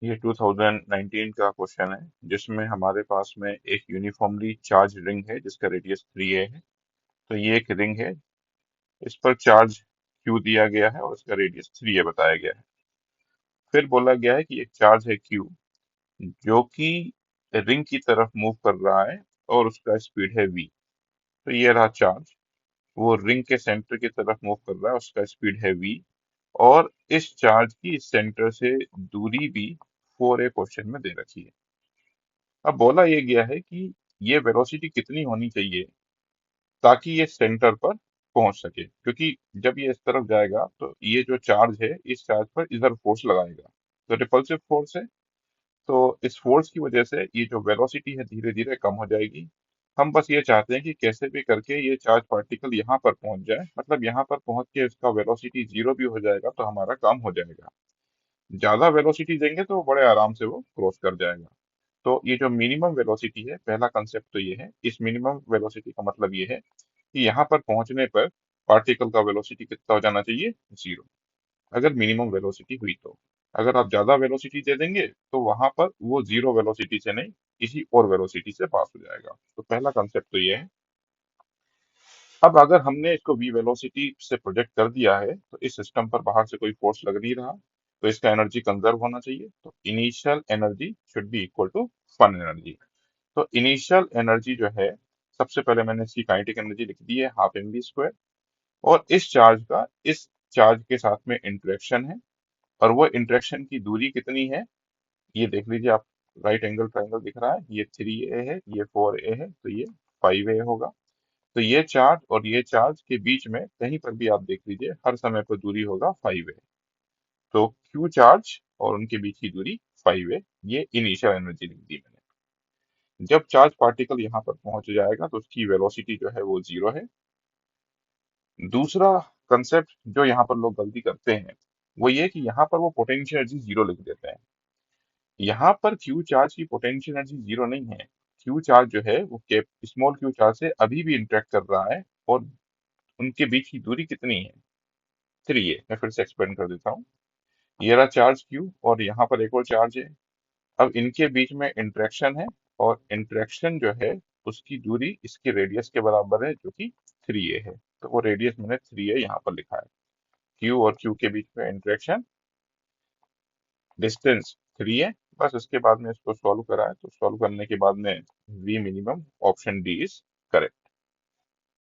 ये 2019 का क्वेश्चन है जिसमें हमारे पास में एक यूनिफॉर्मली चार्ज रिंग है जिसका रेडियस 3a है। तो ये एक रिंग है, इस पर चार्ज Q दिया गया है और इसका रेडियस 3a बताया गया है। फिर बोला गया है कि एक चार्ज है Q जो कि रिंग की तरफ मूव कर रहा है और उसका स्पीड है v। तो ये रहा चार्ज, वो रिंग के सेंटर की तरफ मूव कर रहा है, उसका स्पीड है v। और इस चार्ज की इस सेंटर से दूरी भी 4a क्वेश्चन में दे रखी है। अब बोला ये गया है कि ये वेलोसिटी कितनी होनी चाहिए ताकि ये सेंटर पर पहुंच सके, क्योंकि जब ये इस तरफ जाएगा तो ये जो चार्ज है इस चार्ज पर इधर फोर्स लगाएगा, तो रिपल्सिव फोर्स है। तो इस फोर्स की वजह से ये जो वेलोसिटी है धीरे धीरे कम हो जाएगी। हम बस ये चाहते हैं कि कैसे भी करके ये चार्ज पार्टिकल यहाँ पर पहुंच जाए, मतलब यहाँ पर पहुंच के इसका वेलोसिटी जीरो भी हो जाएगा तो हमारा काम हो जाएगा। ज्यादा वेलोसिटी देंगे तो बड़े आराम से वो क्रॉस कर जाएगा। तो ये जो मिनिमम वेलोसिटी है, पहला कंसेप्ट तो ये है। इस मिनिमम वेलोसिटी का मतलब ये है कि यहाँ पर पहुंचने पर पार्टिकल का वेलोसिटी कितना हो जाना चाहिए, जीरो। अगर मिनिमम वेलोसिटी हुई तो। अगर आप ज्यादा वेलोसिटी दे देंगे तो वहां पर वो जीरो वेलोसिटी से नहीं, किसी और वेलोसिटी से पास हो जाएगा। तो पहला कंसेप्ट तो ये है। अब अगर हमने इसको v वेलोसिटी से प्रोजेक्ट कर दिया है तो इस सिस्टम पर बाहर से कोई फोर्स लग नहीं रहा, तो इसका एनर्जी कंजर्व होना चाहिए। तो initial energy should be equal to fun energy. तो इनिशियल एनर्जी जो है, सबसे पहले मैंने इसकी काइनेटिक एनर्जी लिख दी है, हाफ एम वी स्क्वायर। और इस चार्ज का इस चार्ज के साथ में इंटरेक्शन है, और वो इंटरेक्शन की दूरी कितनी है ये देख लीजिए आप। राइट एंगल ट्राइंगल दिख रहा है, ये 3a है, ये 4a है, तो ये 5a होगा। तो ये चार्ज और ये चार्ज के बीच में कहीं पर भी आप देख लीजिए, हर समय पर दूरी होगा 5a। तो Q चार्ज और उनके बीच की दूरी 5a, ये इनिशियल एनर्जी लिख दी मैंने। जब चार्ज पार्टिकल यहाँ पर पहुंच जाएगा तो उसकी वेलोसिटी जो है वो जीरो है। दूसरा कंसेप्ट जो यहाँ पर लोग गलती करते हैं वो ये कि यहाँ पर वो पोटेंशियल एनर्जी जीरो लिख देते हैं। यहाँ पर Q चार्ज की पोटेंशियल एनर्जी जीरो नहीं है। Q चार्ज जो है वो कैप स्मॉल q चार्ज से अभी भी इंटरेक्ट कर रहा है, और उनके बीच की दूरी कितनी है, 3a। मैं फिर से एक्सप्लेन कर देता हूँ। ये रहा चार्ज Q और यहाँ पर एक और चार्ज है। अब इनके बीच में इंटरेक्शन है, और इंटरेक्शन जो है उसकी दूरी इसके रेडियस के बराबर है जो कि 3a है। तो वो रेडियस मैंने 3a यहाँ पर लिखा है। Q और Q के बीच में इंटरेक्शन, डिस्टेंस 3a। बस इसके बाद में इसको सॉल्व करा है, तो सॉल्व करने के बाद में v minimum, option D is correct.